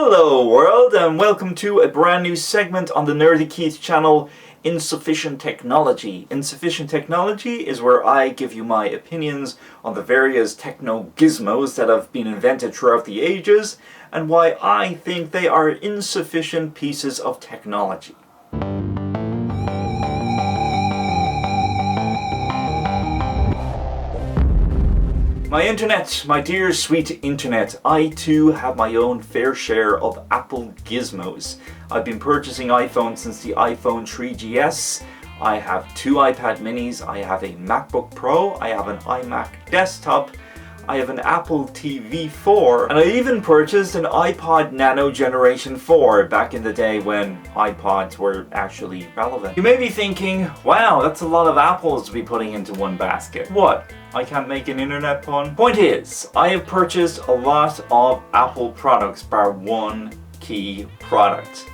Hello world, and welcome to a brand new segment on the Nerdy Keith channel, Insufficient Technology. Insufficient Technology is where I give you my opinions on the various techno gizmos that have been invented throughout the ages and why I think they are insufficient pieces of technology. My internet, my dear sweet internet, I too have my own fair share of Apple gizmos. I've been purchasing iPhones since the iPhone 3GS. I have two iPad minis, I have a MacBook Pro, I have an iMac desktop, I have an Apple TV 4, and I even purchased an iPod Nano Generation 4 back in the day when iPods were actually relevant. You may be thinking, wow, that's a lot of apples to be putting into one basket. What? I can't make an internet pun? Point is, I have purchased a lot of Apple products bar one key product,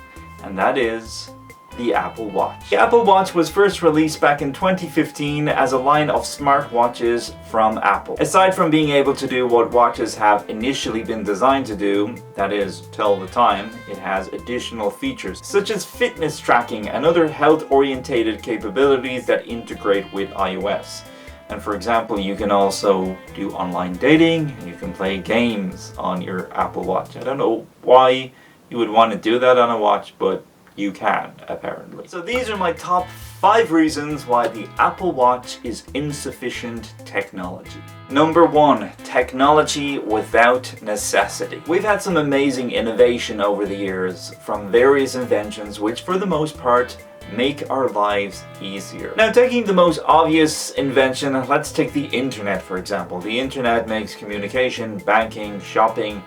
and that is the Apple Watch. The Apple Watch was first released back in 2015 as a line of smartwatches from Apple. Aside from being able to do what watches have initially been designed to do, that is, tell the time, it has additional features such as fitness tracking and other health-orientated capabilities that integrate with iOS. And for example, you can also do online dating, and you can play games on your Apple Watch. I don't know why you would want to do that on a watch, but you can, apparently. So these are my top 5 reasons why the Apple Watch is insufficient technology. Number 1, technology without necessity. We've had some amazing innovation over the years from various inventions which for the most part make our lives easier. Now, taking the most obvious invention, let's take the internet for example. The internet makes communication, banking, shopping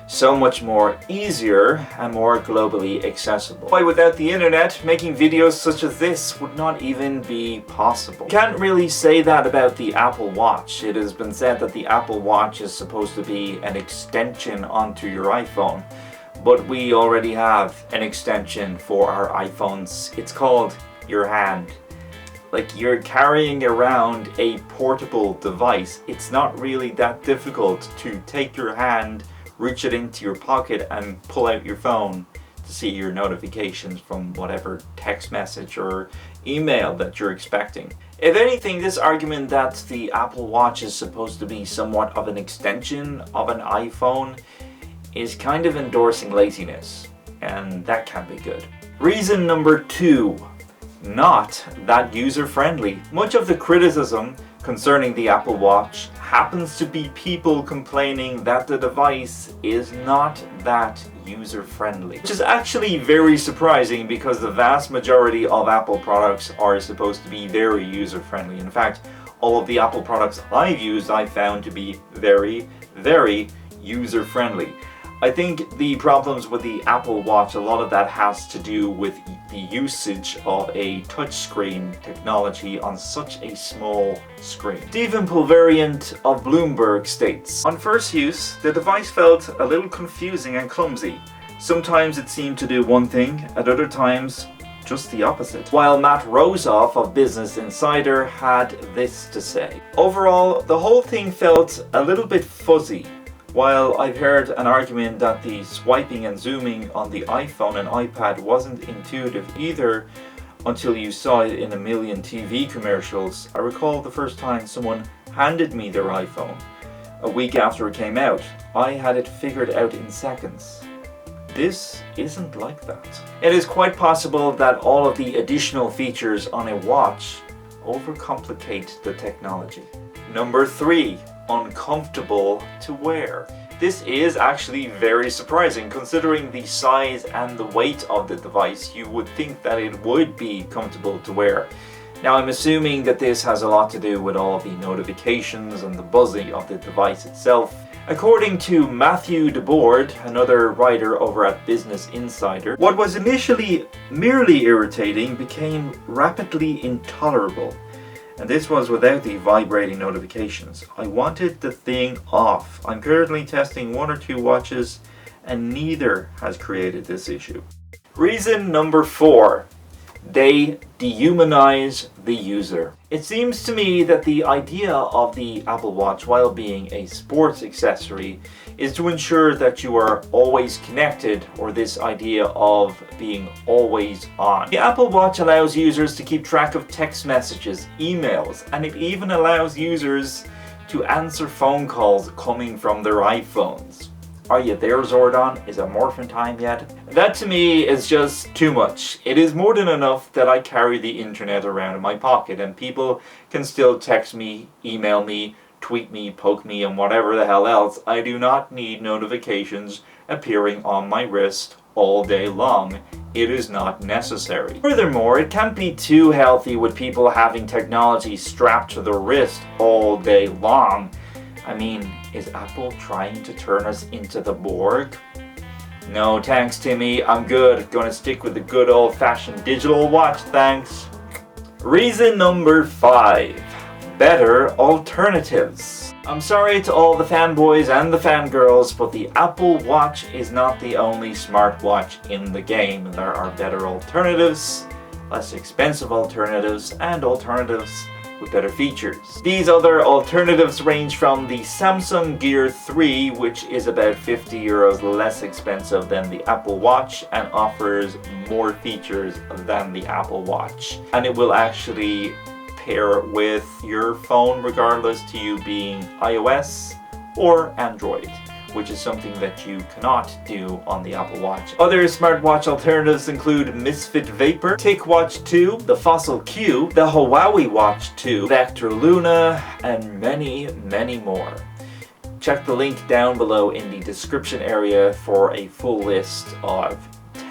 so much more easier and more globally accessible. Why, without the internet, making videos such as this would not even be possible. You can't really say that about the Apple Watch. It has been said that the Apple Watch is supposed to be an extension onto your iPhone. But we already have an extension for our iPhones. It's called your hand. Like, you're carrying around a portable device. It's not really that difficult to take your hand, reach it into your pocket and pull out your phone to see your notifications from whatever text message or email that you're expecting. If anything, this argument that the Apple Watch is supposed to be somewhat of an extension of an iPhone is kind of endorsing laziness, and that can't be good. Reason number 2, not that user-friendly. Much of the criticism concerning the Apple Watch happens to be people complaining that the device is not that user-friendly, which is actually very surprising because the vast majority of Apple products are supposed to be very user-friendly. In fact, all of the Apple products I've used I found to be very, very user-friendly. I think the problems with the Apple Watch, a lot of that has to do with the usage of a touchscreen technology on such a small screen. Stephen Pulverian of Bloomberg states, on first use, the device felt a little confusing and clumsy. Sometimes it seemed to do one thing, at other times just the opposite. While Matt Rosoff of Business Insider had this to say, overall, the whole thing felt a little bit fuzzy. While I've heard an argument that the swiping and zooming on the iPhone and iPad wasn't intuitive either until you saw it in a million TV commercials, I recall the first time someone handed me their iPhone. A week after it came out, I had it figured out in seconds. This isn't like that. It is quite possible that all of the additional features on a watch overcomplicate the technology. Number 3. Uncomfortable to wear. This is actually very surprising considering the size and the weight of the device. You would think that it would be comfortable to wear. Now, I'm assuming that this has a lot to do with all of the notifications and the buzzing of the device itself. According to Matthew DeBoard, another writer over at Business Insider, what was initially merely irritating became rapidly intolerable. And this was without the vibrating notifications. I wanted the thing off. I'm currently testing 1 or 2 watches and neither has created this issue. Reason number 4, They dehumanize the user. It seems to me that the idea of the Apple Watch, while being a sports accessory, is to ensure that you are always connected, or this idea of being always on. The Apple Watch allows users to keep track of text messages, emails, and it even allows users to answer phone calls coming from their iPhones. Are you there, Zordon? Is it morphin time yet? That to me is just too much. It is more than enough that I carry the internet around in my pocket and people can still text me, email me, tweet me, poke me, and whatever the hell else. I do not need notifications appearing on my wrist all day long. It is not necessary. Furthermore, it can't be too healthy with people having technology strapped to the wrist all day long. I mean, is Apple trying to turn us into the Borg? No thanks, Timmy. I'm good. Gonna stick with the good old-fashioned digital watch, thanks. Reason number 5. Better alternatives. I'm sorry to all the fanboys and the fangirls, but the Apple Watch is not the only smartwatch in the game. There are better alternatives, less expensive alternatives, and alternatives with better features. These other alternatives range from the Samsung Gear 3, which is about €50 less expensive than the Apple Watch and offers more features than the Apple Watch. And it will actually pair with your phone regardless to you being iOS or Android, which is something that you cannot do on the Apple Watch. Other smartwatch alternatives include Misfit Vapor, TicWatch 2, the Fossil Q, the Huawei Watch 2, Vector Luna, and many, many more. Check the link down below in the description area for a full list of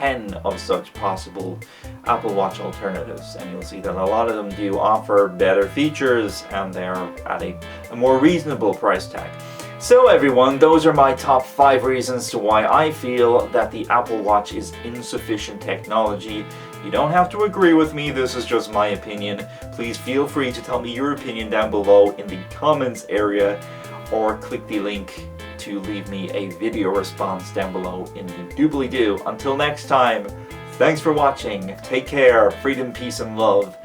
10 of such possible Apple Watch alternatives, and you'll see that a lot of them do offer better features and they're at a more reasonable price tag. So everyone, those are my top 5 reasons to why I feel that the Apple Watch is insufficient technology. You don't have to agree with me, this is just my opinion. Please feel free to tell me your opinion down below in the comments area, or click the link to leave me a video response down below in the doobly-doo. Until next time, thanks for watching, take care, freedom, peace, and love.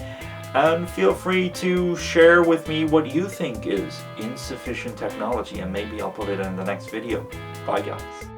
And feel free to share with me what you think is insufficient technology, and maybe I'll put it in the next video. Bye guys.